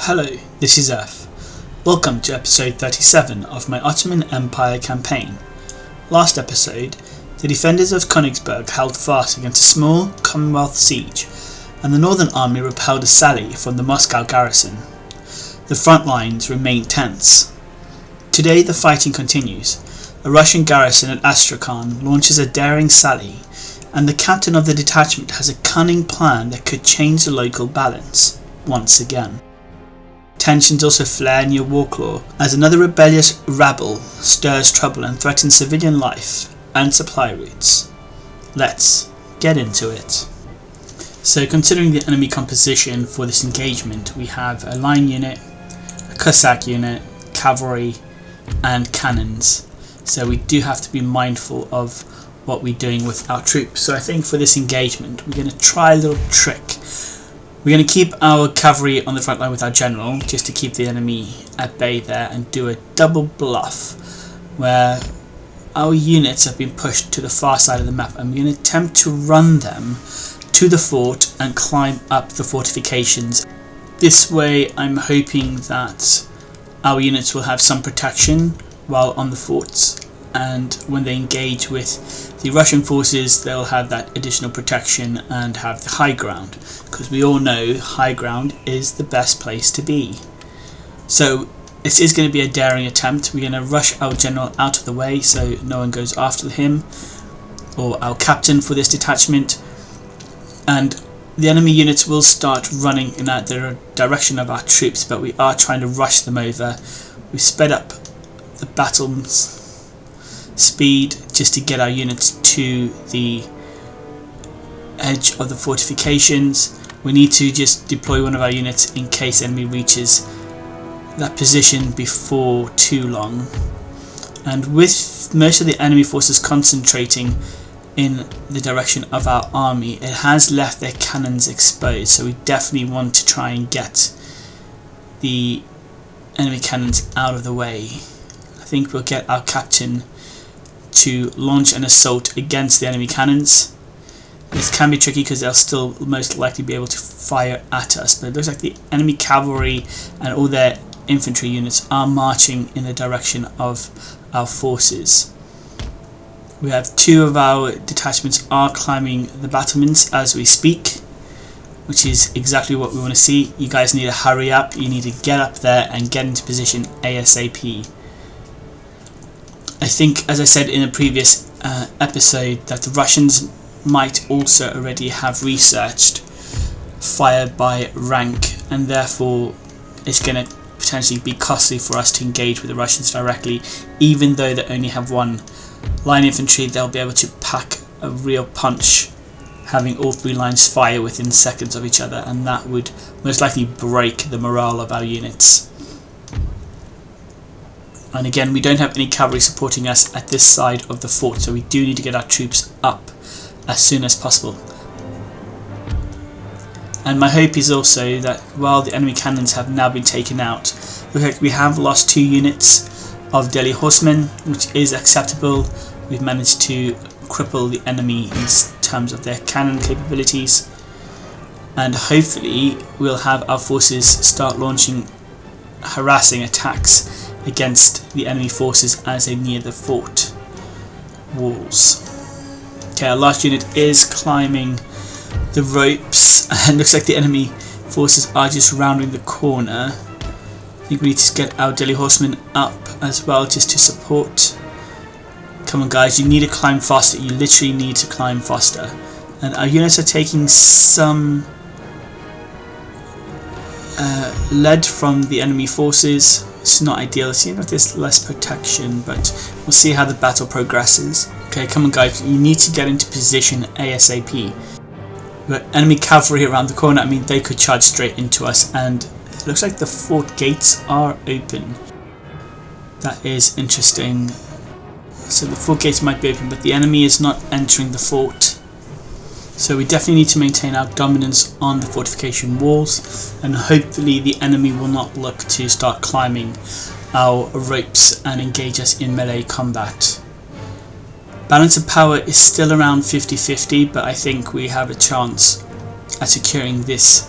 Hello, this is F. Welcome to episode 37 of my Ottoman Empire campaign. Last episode, the defenders of Königsberg held fast against a small Commonwealth siege, and the Northern Army repelled a sally from the Moscow garrison. The front lines remained tense. Today the fighting continues. A Russian garrison at Astrakhan launches a daring sally, and the captain of the detachment has a cunning plan that could change the local balance once again. Tensions also flare near Wrocław as another rebellious rabble stirs trouble and threatens civilian life and supply routes. Let's get into it. So considering the enemy composition for this engagement, we have a line unit, a Cossack unit, cavalry and cannons. So we do have to be mindful of what we're doing with our troops. So I think for this engagement we're going to try a little trick. We're going to keep our cavalry on the front line with our general, just to keep the enemy at bay there, and do a double bluff where our units have been pushed to the far side of the map, and we're going to attempt to run them to the fort and climb up the fortifications. This way I'm hoping that our units will have some protection while on the forts, and when they engage with the Russian forces they'll have that additional protection and have the high ground, because we all know high ground is the best place to be. So this is going to be a daring attempt. We're going to rush our general out of the way so no one goes after him, or our captain for this detachment, and the enemy units will start running in the direction of our troops, but we are trying to rush them over. We sped up the battle's speed just to get our units to the edge of the fortifications. We need to just deploy one of our units in case enemy reaches that position before too long. And with most of the enemy forces concentrating in the direction of our army, it has left their cannons exposed, so we definitely want to try and get the enemy cannons out of the way. I think we'll get our captain to launch an assault against the enemy cannons. This can be tricky because they'll still most likely be able to fire at us, but it looks like the enemy cavalry and all their infantry units are marching in the direction of our forces. We have two of our detachments are climbing the battlements as we speak, which is exactly what we want to see. You guys need to hurry up, you need to get up there and get into position ASAP. I think, as I said in a previous episode, that the Russians might also already have researched fire by rank, and therefore it's going to potentially be costly for us to engage with the Russians directly. Even though they only have one line infantry, they'll be able to pack a real punch having all three lines fire within seconds of each other, and that would most likely break the morale of our units. And again, we don't have any cavalry supporting us at this side of the fort, so we do need to get our troops up as soon as possible. And my hope is also that while the enemy cannons have now been taken out, looks like we have lost 2 units of Delhi horsemen, which is acceptable. We've managed to cripple the enemy in terms of their cannon capabilities, and hopefully we'll have our forces start launching harassing attacks against the enemy forces as they near the fort walls. Okay, our last unit is climbing the ropes, and looks like the enemy forces are just rounding the corner. I think we need to get our Delhi horsemen up as well, just to support. Come on guys, you need to climb faster, you literally need to climb faster. And our units are taking some lead from the enemy forces. It's not ideal. It seems like there's less protection, but we'll see how the battle progresses. Okay, come on guys, you need to get into position ASAP. We've got enemy cavalry around the corner. I mean, they could charge straight into us, and it looks like the fort gates are open. That is interesting. So the fort gates might be open, but the enemy is not entering the fort. So we definitely need to maintain our dominance on the fortification walls, and hopefully the enemy will not look to start climbing our ropes and engage us in melee combat. Balance of power is still around 50-50, but I think we have a chance at securing this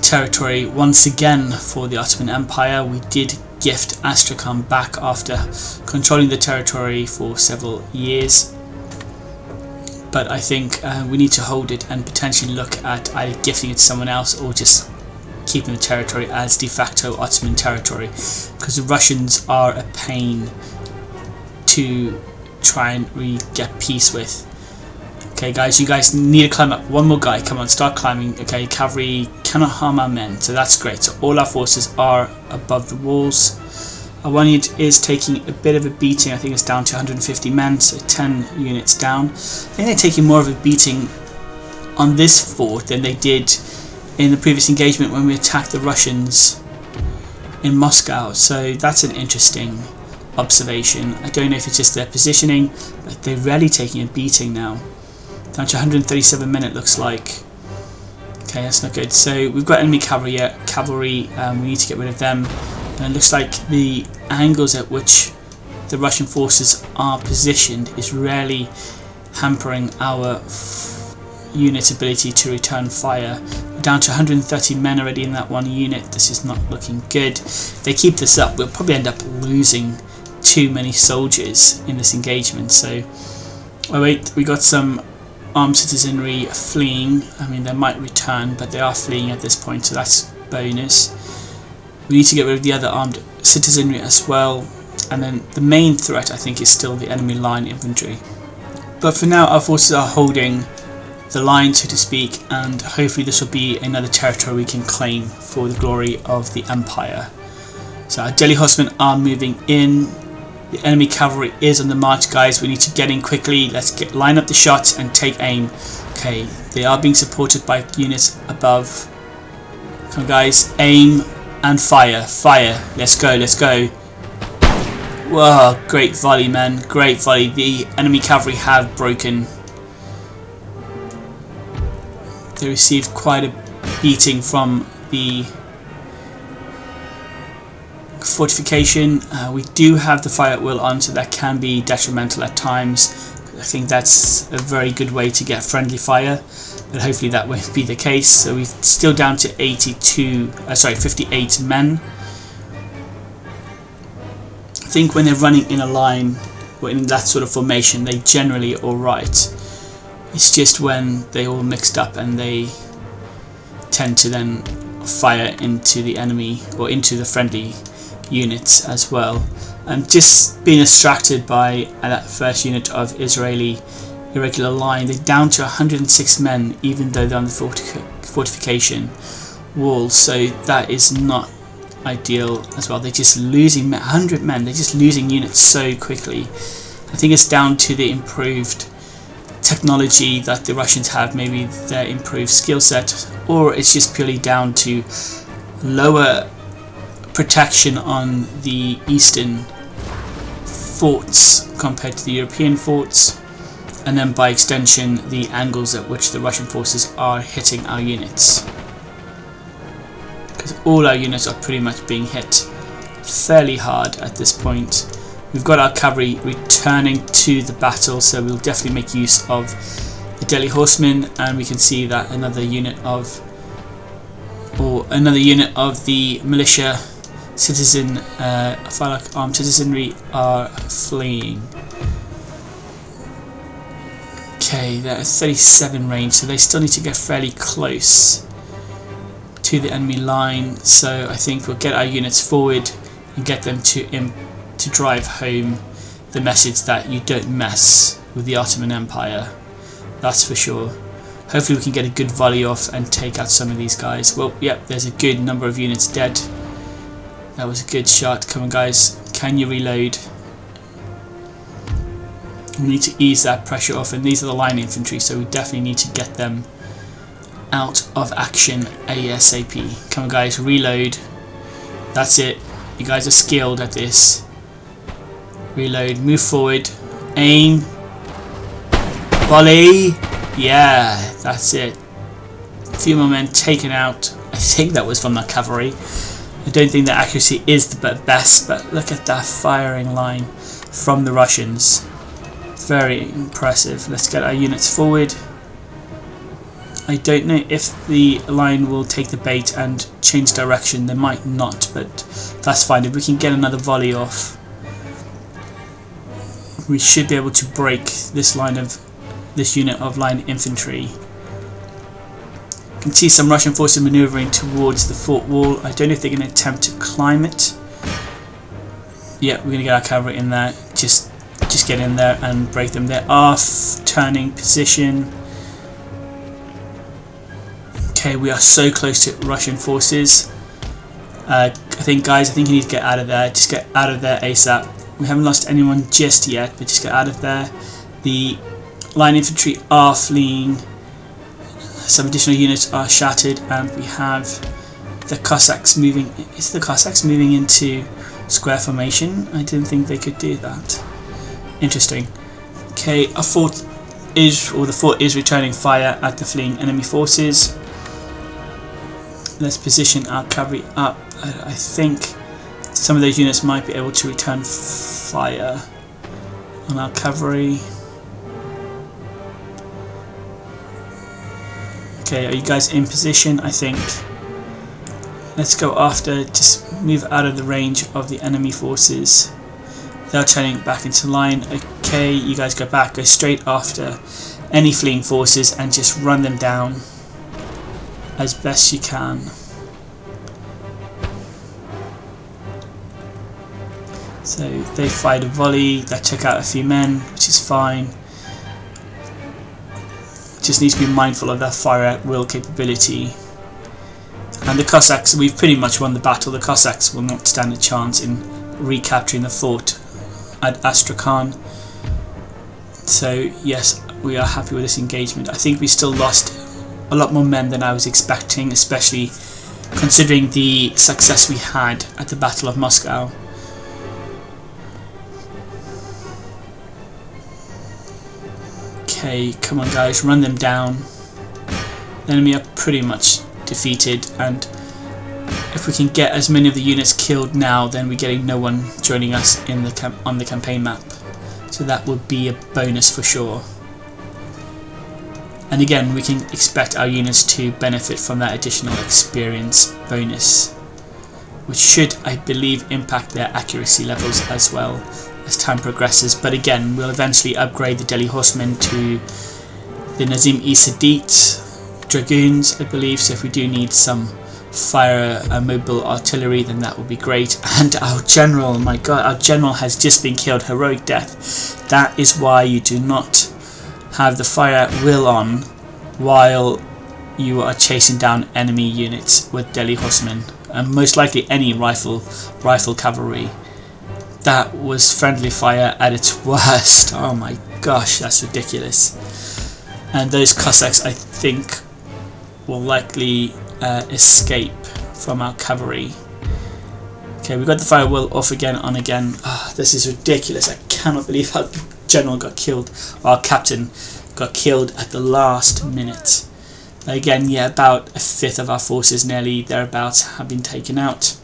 territory once again for the Ottoman Empire. We did gift Astrakhan back after controlling the territory for several years, but I think we need to hold it and potentially look at either gifting it to someone else or just keeping the territory as de facto Ottoman territory, because the Russians are a pain to try and get peace with. Okay guys, you guys need to climb up. One more guy, come on, start climbing. Okay, cavalry cannot harm our men, so that's great. So all our forces are above the walls. Our one unit is taking a bit of a beating. I think it's down to 150 men, so 10 units down. I think they're taking more of a beating on this fort than they did in the previous engagement when we attacked the Russians in Moscow. So that's an interesting observation. I don't know if it's just their positioning, but they're really taking a beating now. Down to 137 men it looks like. Okay, that's not good. So we've got enemy cavalry here. Cavalry, we need to get rid of them. And it looks like the angles at which the Russian forces are positioned is really hampering our unit's ability to return fire. We're down to 130 men already in that one unit. This is not looking good. If they keep this up, we'll probably end up losing too many soldiers in this engagement. So, oh wait, we got some armed citizenry fleeing. I mean, they might return, but they are fleeing at this point, so that's bonus. We need to get rid of the other armed citizenry as well, and then the main threat I think is still the enemy line infantry. But for now our forces are holding the line, so to speak, and hopefully this will be another territory we can claim for the glory of the Empire. So our Delhi horsemen are moving in. The enemy cavalry is on the march, guys. We need to get in quickly. Let's line up the shots and take aim. Okay, they are being supported by units above. Come on, guys, aim and fire. Fire. Let's go, let's go. Whoa, great volley, man. Great volley. The enemy cavalry have broken. They received quite a beating from the fortification. We do have the fire at will on, so that can be detrimental at times. I think that's a very good way to get friendly fire, but hopefully that won't be the case. So we're still down to 58 men. I think when they're running in a line or in that sort of formation, they generally are alright. It's just when they all mixed up and they tend to then fire into the enemy or into the friendly units as well. Just being distracted by that first unit of Israeli irregular line. They're down to 106 men, even though they're on the fortification wall, so that is not ideal as well. They're just losing 100 men. They're just losing units so quickly. I think it's down to the improved technology that the Russians have, maybe their improved skill set, or it's just purely down to lower protection on the eastern forts compared to the European forts, and then by extension the angles at which the Russian forces are hitting our units, because all our units are pretty much being hit fairly hard at this point. We've got our cavalry returning to the battle, so we'll definitely make use of the Delhi horsemen, and we can see that another unit of the militia armed citizenry are fleeing. Okay, they're at 37 range, so they still need to get fairly close to the enemy line. So I think we'll get our units forward and get them to drive home the message that you don't mess with the Ottoman Empire. That's for sure. Hopefully we can get a good volley off and take out some of these guys. Well, yep, there's a good number of units dead. That was a good shot. Come on, guys, can you reload? We need to ease that pressure off, and these are the line infantry, so we definitely need to get them out of action ASAP. Come on, guys, reload. That's it. You guys are skilled at this. Reload, move forward, aim, volley. Yeah, that's it. A few more men taken out. I think that was from the cavalry. I don't think the accuracy is the best, but look at that firing line from the Russians. Very impressive. Let's get our units forward. I don't know if the line will take the bait and change direction. They might not, but that's fine. If we can get another volley off, we should be able to break this unit of line infantry. You can see some Russian forces maneuvering towards the fort wall. I don't know if they're going to attempt to climb it. Yeah, we're going to get our cavalry in there. Just get in there and break them. They are turning position. Okay, we are so close to Russian forces. I think you need to get out of there. Just get out of there ASAP. We haven't lost anyone just yet, but just get out of there. The line infantry are fleeing. Some additional units are shattered, and we have the Cossacks moving. Is the Cossacks moving into square formation? I didn't think they could do that. Interesting. Okay, the fort is returning fire at the fleeing enemy forces. Let's position our cavalry up. I think some of those units might be able to return fire on our cavalry. Okay, are you guys in position? I think. Let's go after, just move out of the range of the enemy forces. They're turning back into line. Okay, you guys go back, go straight after any fleeing forces and just run them down as best you can. So they fired a volley that took out a few men, which is fine. Just need to be mindful of their fire at will capability. And the Cossacks, we've pretty much won the battle. The Cossacks will not stand a chance in recapturing the fort at Astrakhan. So yes, we are happy with this engagement. I think we still lost a lot more men than I was expecting, especially considering the success we had at the Battle of Moscow. Okay, come on guys, run them down. The enemy are pretty much defeated, and if we can get as many of the units killed now, then we're getting no one joining us in the on the campaign map. So that would be a bonus for sure. And again, we can expect our units to benefit from that additional experience bonus, which should, I believe, impact their accuracy levels as well as time progresses. But again, we'll eventually upgrade the Delhi Horsemen to the Nazim-e-Sadit Dragoons, I believe, so if we do need some fire mobile artillery, then that would be great. And our general, my god, our general has just been killed, heroic death. That is why you do not have the fire at will on while you are chasing down enemy units with Delhi Horsemen, and most likely any rifle cavalry. That was friendly fire at its worst. Oh my gosh, that's ridiculous. And those Cossacks, I think, will likely escape from our cavalry. Okay, we got the fire will off again on again. This is ridiculous. I cannot believe our general got killed, or our captain got killed at the last minute. Again, yeah, about a fifth of our forces, nearly thereabouts, have been taken out.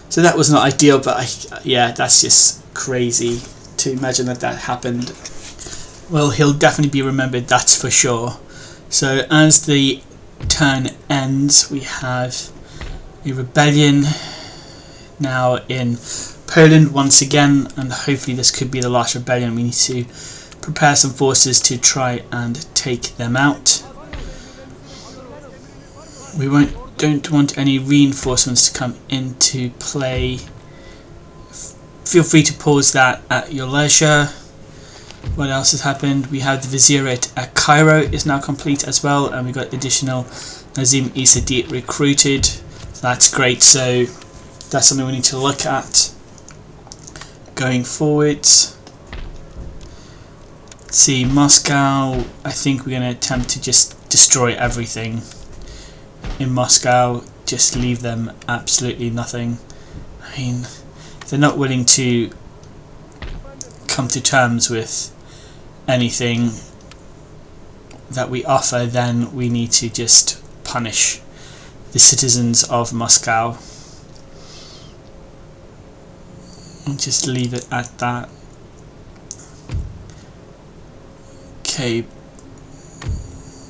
So that was not ideal, but yeah, that's just crazy to imagine that happened. Well, he'll definitely be remembered, that's for sure. So as the turn ends, we have a rebellion now in Poland once again, and hopefully this could be the last rebellion. We need to prepare some forces to try and take them out. We don't want any reinforcements to come into play. Feel free to pause that at your leisure. What else has happened? We have the Vizierate at Cairo is now complete as well, and we got additional Nazim-e-Sadit recruited. So that's great. So that's something we need to look at going forwards. Let's see, Moscow. I think we're going to attempt to just destroy everything in Moscow. Just leave them absolutely nothing. I mean, if they're not willing to come to terms with anything that we offer, then we need to just punish the citizens of Moscow and just leave it at that. Okay,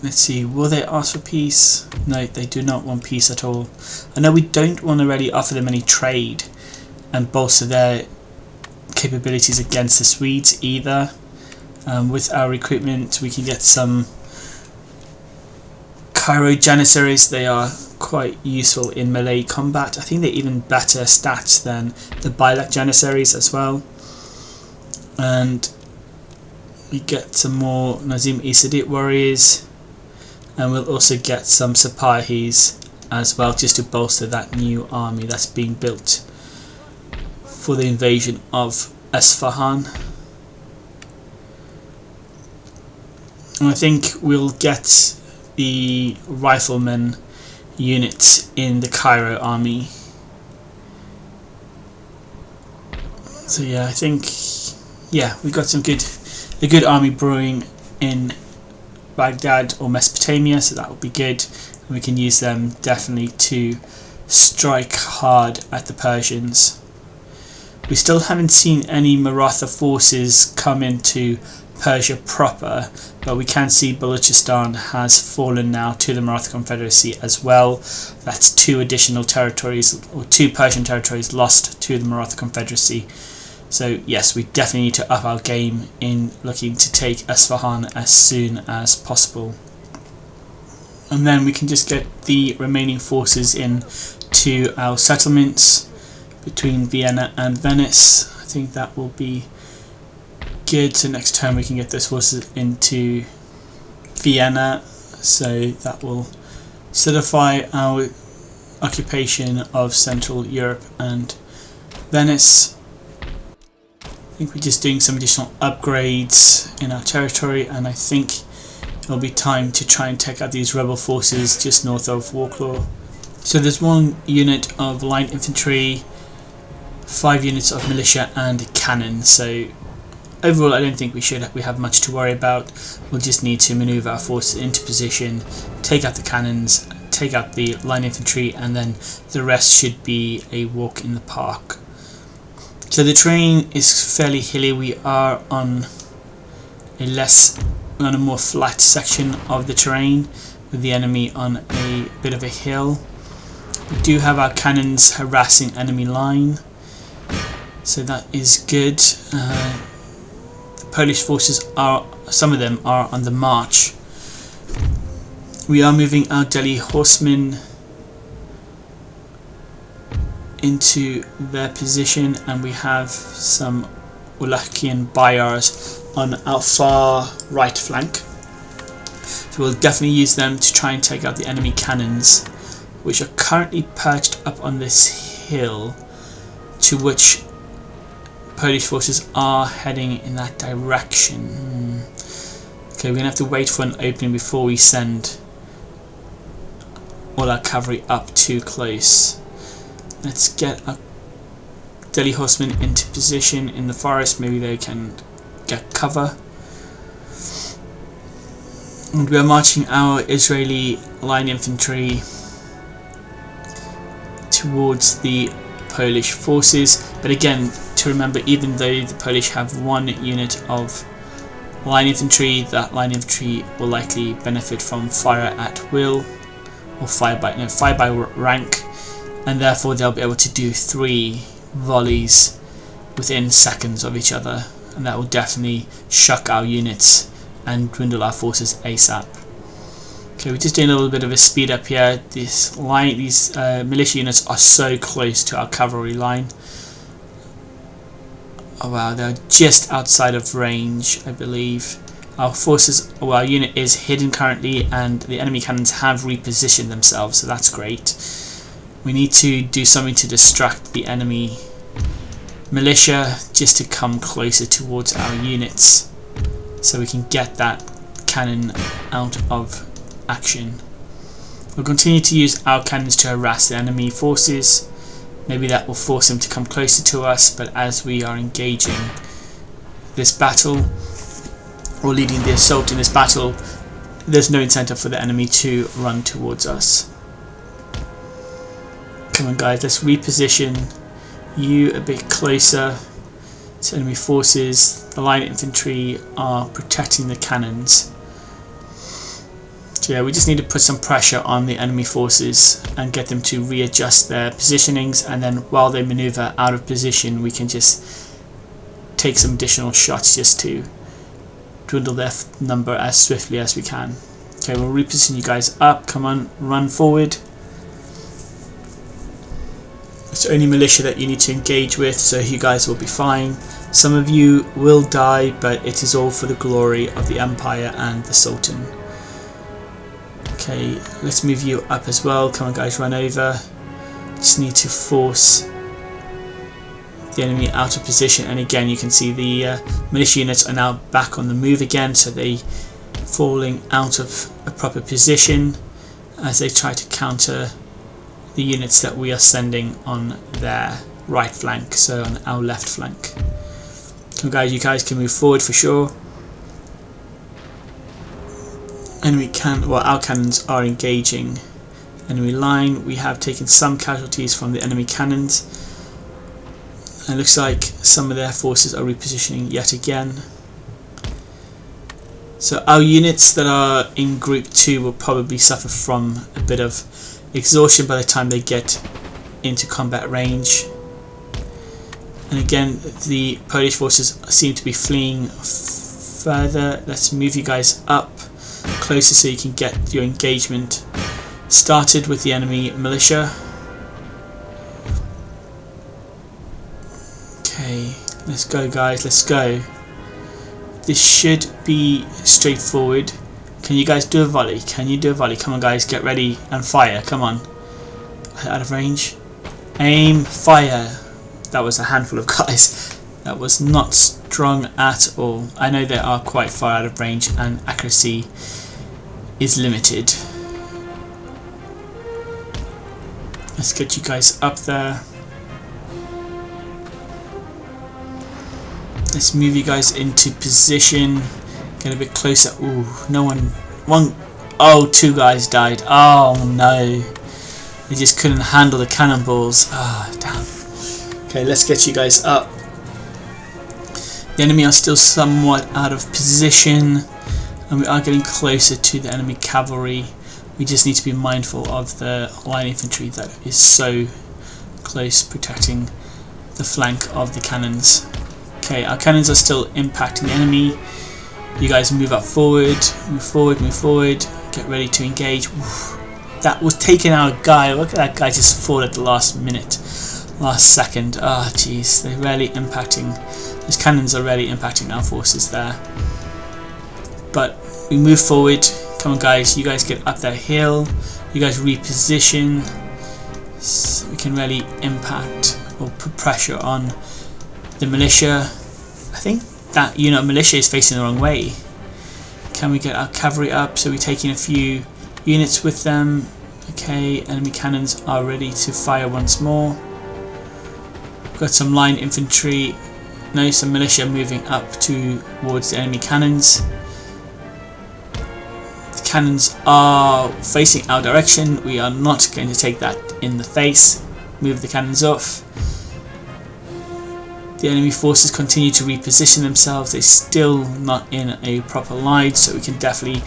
let's see, will they ask for peace? No, they do not want peace at all. I know we don't want to really offer them any trade and bolster their capabilities against the Swedes either. With our recruitment we can get some Cairo Janissaries. They are quite useful in melee combat. I think they're even better stats than the Bilak Janissaries as well. And we get some more Nazim Isadit warriors, and we'll also get some Sapahis as well, just to bolster that new army that's being built for the invasion of Astrakhan. And I think we'll get the riflemen unit in the Cairo army. So yeah, I think we got a good army brewing in Baghdad or Mesopotamia, so that will be good, and we can use them definitely to strike hard at the Persians. We still haven't seen any Maratha forces come into Persia proper, but we can see Balochistan has fallen now to the Maratha Confederacy as well. That's 2 additional territories, or 2 Persian territories lost to the Maratha Confederacy. So yes, we definitely need to up our game in looking to take Astrakhan as soon as possible. And then we can just get the remaining forces in to our settlements between Vienna and Venice. I think that will be good. So next turn we can get those forces into Vienna, so that will solidify our occupation of Central Europe and Venice. I think we're just doing some additional upgrades in our territory, and I think it'll be time to try and take out these rebel forces just north of Wrocław. So there's 1 unit of line infantry, 5 units of militia and cannon. So overall I don't think we have much to worry about. We'll just need to maneuver our forces into position, take out the cannons, take out the line infantry, and then the rest should be a walk in the park. So the terrain is fairly hilly. We are on a more flat section of the terrain, with the enemy on a bit of a hill. We do have our cannons harassing enemy line, so that is good. The Polish forces some of them are on the march. We are moving our Delhi horsemen into their position, and we have some Wallachian Bayars on our far right flank. So we'll definitely use them to try and take out the enemy cannons, which are currently perched up on this hill, to which Polish forces are heading in that direction. Okay, we're going to have to wait for an opening before we send all our cavalry up too close. Let's get our Delhi horsemen into position in the forest. Maybe they can get cover. And we are marching our Israeli line infantry towards the Polish forces. But again, to remember, even though the Polish have 1 unit of line infantry, that line infantry will likely benefit from fire at will, or fire by rank, and therefore they'll be able to do 3 volleys within seconds of each other, and that will definitely shock our units and dwindle our forces ASAP. Okay, we're just doing a little bit of a speed up here. These militia units are so close to our cavalry line. Oh wow, they're just outside of range, I believe. Our unit is hidden currently, and the enemy cannons have repositioned themselves, so that's great. We need to do something to distract the enemy militia just to come closer towards our units, so we can get that cannon out of action. We'll continue to use our cannons to harass the enemy forces. Maybe that will force them to come closer to us, but as we are engaging this battle, or leading the assault in this battle, there's no incentive for the enemy to run towards us. Come on guys, let's reposition you a bit closer to enemy forces. The line infantry are protecting the cannons. So yeah, we just need to put some pressure on the enemy forces and get them to readjust their positionings, and then while they maneuver out of position we can just take some additional shots just to dwindle their number as swiftly as we can. Okay, we'll reposition you guys up. Come on, run forward. It's only militia that you need to engage with, so you guys will be fine. Some of you will die, but it is all for the glory of the Empire and the Sultan. Okay, let's move you up as well. Come on guys, run over. Just need to force the enemy out of position, and again you can see the militia units are now back on the move again, so they falling out of a proper position as they try to counter the units that we are sending on their right flank, so on our left flank. Come on guys, you guys can move forward for sure. Our cannons are engaging enemy line. We have taken some casualties from the enemy cannons, and it looks like some of their forces are repositioning yet again. So our units that are in group 2 will probably suffer from a bit of exhaustion by the time they get into combat range. And again, the Polish forces seem to be fleeing further. Let's move you guys up closer so you can get your engagement started with the enemy militia. Okay, let's go guys, let's go. This should be straightforward. Can you guys do a volley? Can you do a volley? Come on guys, get ready and fire. Come on. Out of range. Aim, fire. That was a handful of guys. That was not strong at all. I know they are quite far out of range and accuracy is limited. Let's get you guys up there. Let's move you guys into position. Get a bit closer. Ooh, no one. Oh, 2 guys died. Oh no. They just couldn't handle the cannonballs. Ah, oh, damn. Okay, let's get you guys up. The enemy are still somewhat out of position, and we are getting closer to the enemy cavalry. We just need to be mindful of the line infantry that is so close, protecting the flank of the cannons. Okay, our cannons are still impacting the enemy. You guys move up forward, move forward, move forward. Get ready to engage. Oof. That was taking our guy. Look at that guy just fall at the last minute, last second. Ah, oh, jeez, they're really impacting. Those cannons are really impacting our forces there. But we move forward. Come on, guys. You guys get up that hill. You guys reposition, so we can really impact or put pressure on the militia. I think that unit of militia is facing the wrong way. Can we get our cavalry up? So we're taking a few units with them. Okay, enemy cannons are ready to fire once more. We've got some line infantry. No, some militia moving up towards the enemy cannons. The cannons are facing our direction. We are not going to take that in the face. Move the cannons off. The enemy forces continue to reposition themselves. They're still not in a proper line, so we can definitely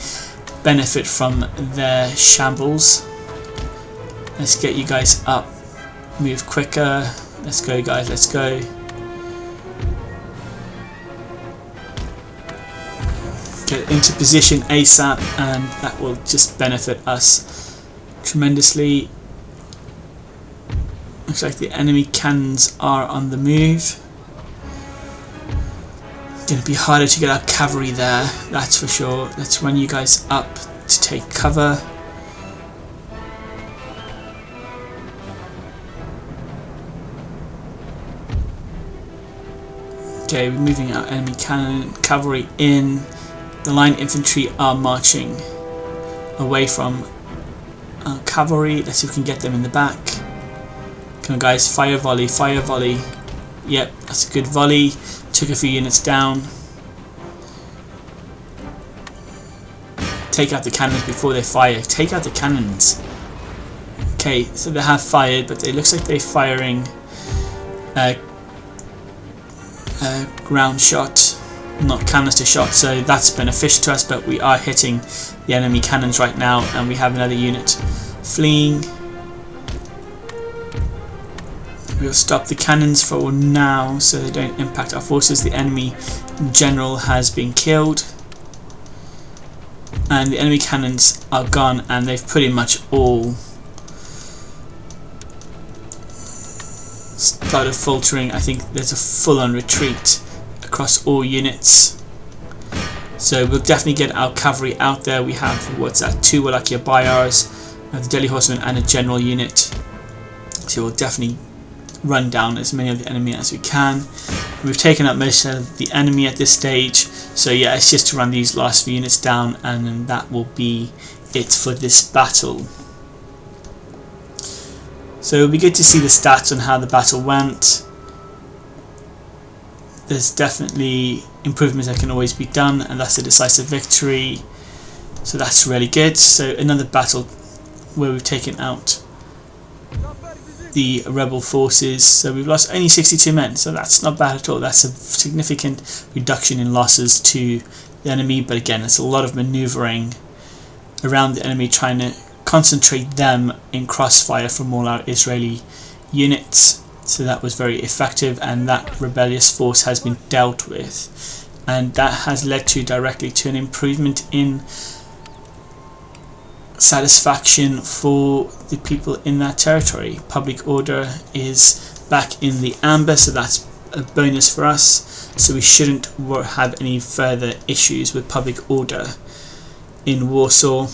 benefit from their shambles. Let's get you guys up. Move quicker. Let's go, guys. Let's go. Get into position ASAP, and that will just benefit us tremendously. Looks like the enemy cannons are on the move. Going to be harder to get our cavalry there, that's for sure. Let's run you guys up to take cover. Okay, we're moving our enemy cavalry in. The line infantry are marching away from our cavalry. Let's see if we can get them in the back. Come on guys, fire volley, fire volley. Yep, that's a good volley. Took a few units down. Take out the cannons before they fire. Take out the cannons. Okay, so they have fired, but it looks like they're firing ground shot, not canister shot, so that's beneficial to us, but we are hitting the enemy cannons right now, and we have another unit fleeing. We'll stop the cannons for now so they don't impact our forces. The enemy general has been killed, and the enemy cannons are gone, and they've pretty much all started faltering. I think there's a full-on retreat across all units, so we'll definitely get our cavalry out there. We have, what's that, 2 Wallachia Bayars, the Delhi Horsemen and a general unit, so we'll definitely run down as many of the enemy as we can. We've taken up most of the enemy at this stage, so yeah, it's just to run these last few units down, and then that will be it for this battle. So it'll be good to see the stats on how the battle went. There's definitely improvements that can always be done, and that's a decisive victory, so that's really good. So another battle where we've taken out the rebel forces, so we've lost only 62 men, so that's not bad at all. That's a significant reduction in losses to the enemy, but again, it's a lot of maneuvering around the enemy, trying to concentrate them in crossfire from all our Israeli units. So that was very effective, and that rebellious force has been dealt with, and that has led to directly to an improvement in satisfaction for the people in that territory. Public order is back in the amber, so that's a bonus for us, so we shouldn't have any further issues with public order in Warsaw.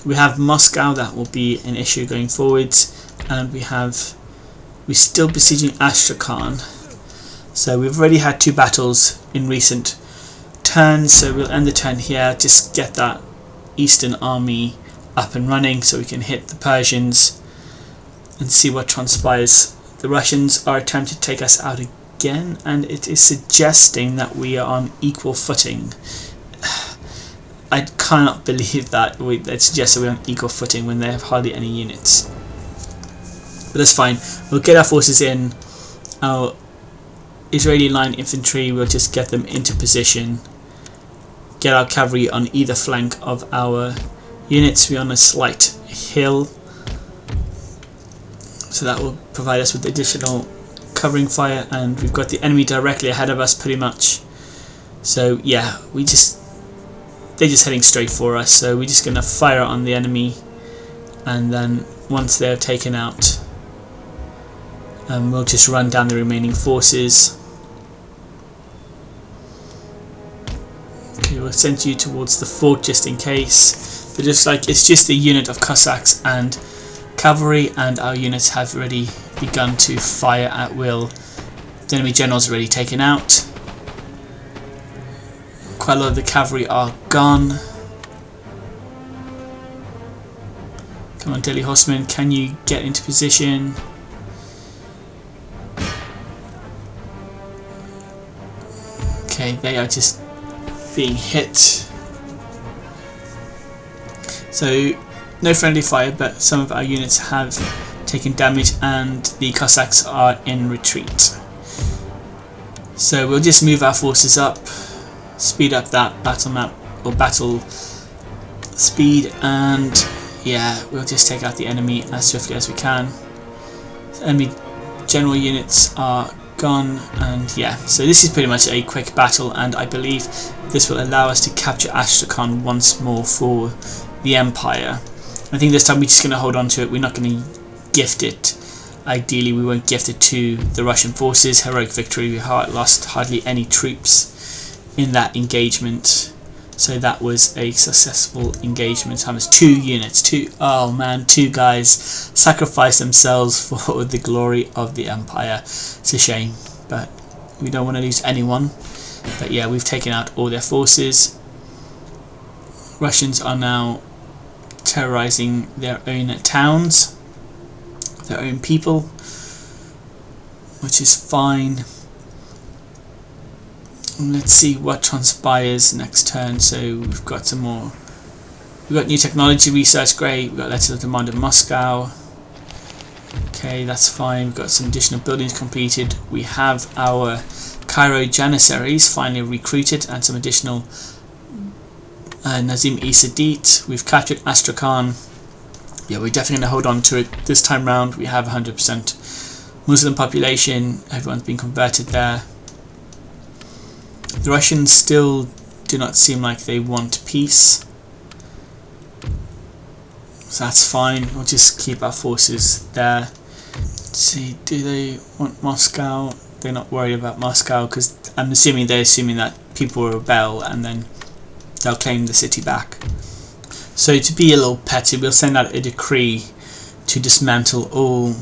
We have Moscow, that will be an issue going forwards, and we're still besieging Astrakhan, so we've already had 2 battles in recent turns, so we'll end the turn here, just get that eastern army up and running so we can hit the Persians and see what transpires. The Russians are attempting to take us out again, and it is suggesting that we are on equal footing. I cannot believe that it suggests that we're on equal footing when they have hardly any units. But that's fine. We'll get our forces in. Our Israeli line infantry, we'll just get them into position. Get our cavalry on either flank of our units. We're on a slight hill, so that will provide us with additional covering fire, and we've got the enemy directly ahead of us pretty much. So yeah, they're just heading straight for us, so we're just going to fire on the enemy, and then once they're taken out, we'll just run down the remaining forces. Okay, we'll send you towards the fort just in case, but it's just a unit of Cossacks and cavalry, and our units have already begun to fire at will. The enemy general's already taken out. Quite a lot of the cavalry are gone. Come on, Delhi Horsemen, can you get into position? Okay, they are just being hit. So no friendly fire, but some of our units have taken damage, and the Cossacks are in retreat. So we'll just move our forces up, speed up that battle map or battle speed, and yeah, we'll just take out the enemy as swiftly as we can. Enemy general units are gone, and yeah, so this is pretty much a quick battle, and I believe this will allow us to capture Astrakhan once more for the Empire. I think this time we're just going to hold on to it. We're not going to gift it. Ideally we won't gift it to the Russian forces. Heroic victory, we lost hardly any troops in that engagement, so that was a successful engagement. Time is 2 units, two guys sacrificed themselves for the glory of the Empire. It's a shame, but we don't want to lose anyone. But yeah, we've taken out all their forces. Russians are now terrorizing their own towns, their own people, which is fine. And let's see what transpires next turn. So we've got some more. We've got new technology research, great. We've got letters of demand in Moscow. Okay, that's fine. We've got some additional buildings completed. We have our Cairo Janissaries finally recruited, and some additional Nazim-i Sadit. We've captured Astrakhan. Yeah, we're definitely going to hold on to it this time round. We have 100% Muslim population. Everyone's been converted there. The Russians still do not seem like they want peace. So that's fine. We'll just keep our forces there. Let's see, do they want Moscow? They're not worried about Moscow because I'm assuming they're assuming that people will rebel and then they'll claim the city back. So to be a little petty, we'll send out a decree to dismantle all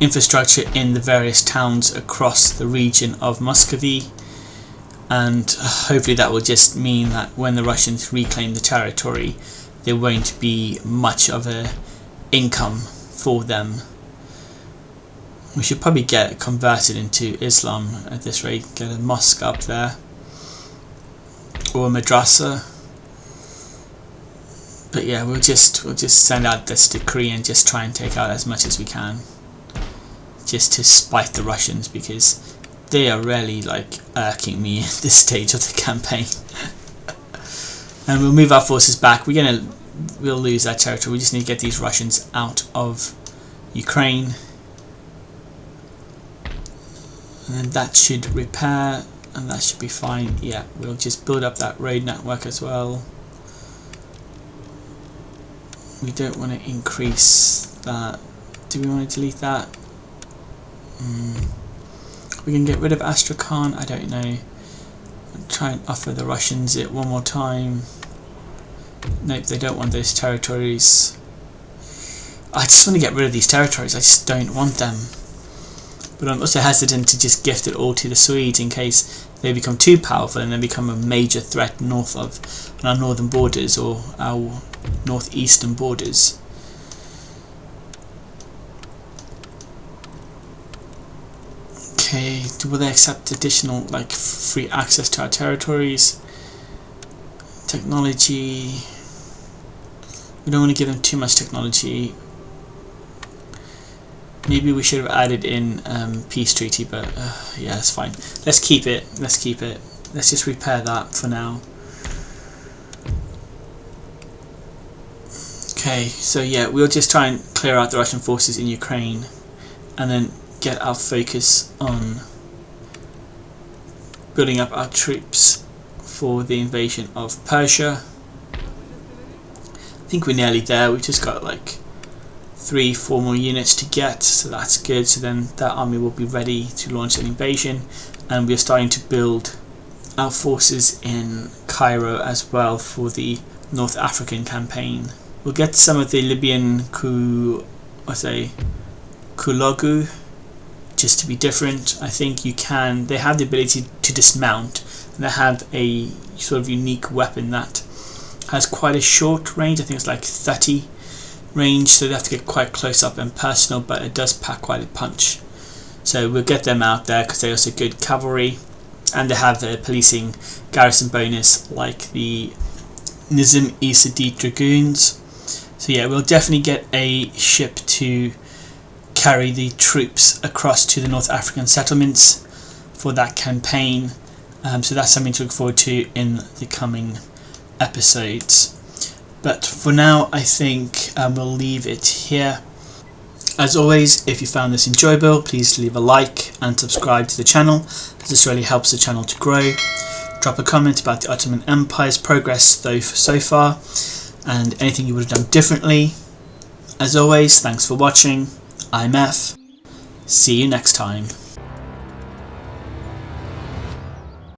infrastructure in the various towns across the region of Muscovy, and hopefully that will just mean that when the Russians reclaim the territory, there won't be much of a income for them. We should probably get converted into Islam at this rate, get a mosque up there or a madrasa. But yeah, we'll just send out this decree and just try and take out as much as we can, just to spite the Russians, because they are really like irking me at this stage of the campaign. And we'll move our forces back. We'll lose that territory. We just need to get these Russians out of Ukraine, and then that should repair, and that should be fine. Yeah, we'll just build up that road network as well. We don't want to increase that. Do we want to delete that? We can get rid of Astrakhan. I don't know. I'll try and offer the Russians it one more time. Nope, they don't want those territories. I just want to get rid of these territories. I just don't want them. But I'm also hesitant to just gift it all to the Swedes in case they become too powerful and then become a major threat north of our northern borders or our northeastern borders. Okay, will they accept additional like free access to our territories? Technology. We don't want to give them too much technology. Maybe we should have added in peace treaty, but yeah, that's fine. Let's keep it. Let's just repair that for now. Okay, so yeah, we'll just try and clear out the Russian forces in Ukraine and then get our focus on building up our troops for the invasion of Persia. I think we're nearly there. We've just got like 3-4 more units to get, so that's good. So then that army will be ready to launch an invasion, and we're starting to build our forces in Cairo as well for the North African campaign. We'll get some of the Libyan Kulagu just to be different. I think they have the ability to dismount, and they have a sort of unique weapon that has quite a short range. I think it's like 30 range, so they have to get quite close up and personal, but it does pack quite a punch. So we'll get them out there because they're also good cavalry, and they have the policing garrison bonus like the Nazim-i Sadit Dragoons. So yeah, we'll definitely get a ship to carry the troops across to the North African settlements for that campaign. So that's something to look forward to in the coming episodes. But for now, I think we'll leave it here. As always, if you found this enjoyable, please leave a like and subscribe to the channel, as this really helps the channel to grow. Drop a comment about the Ottoman Empire's progress so far, and anything you would have done differently. As always, thanks for watching. I'm F. See you next time.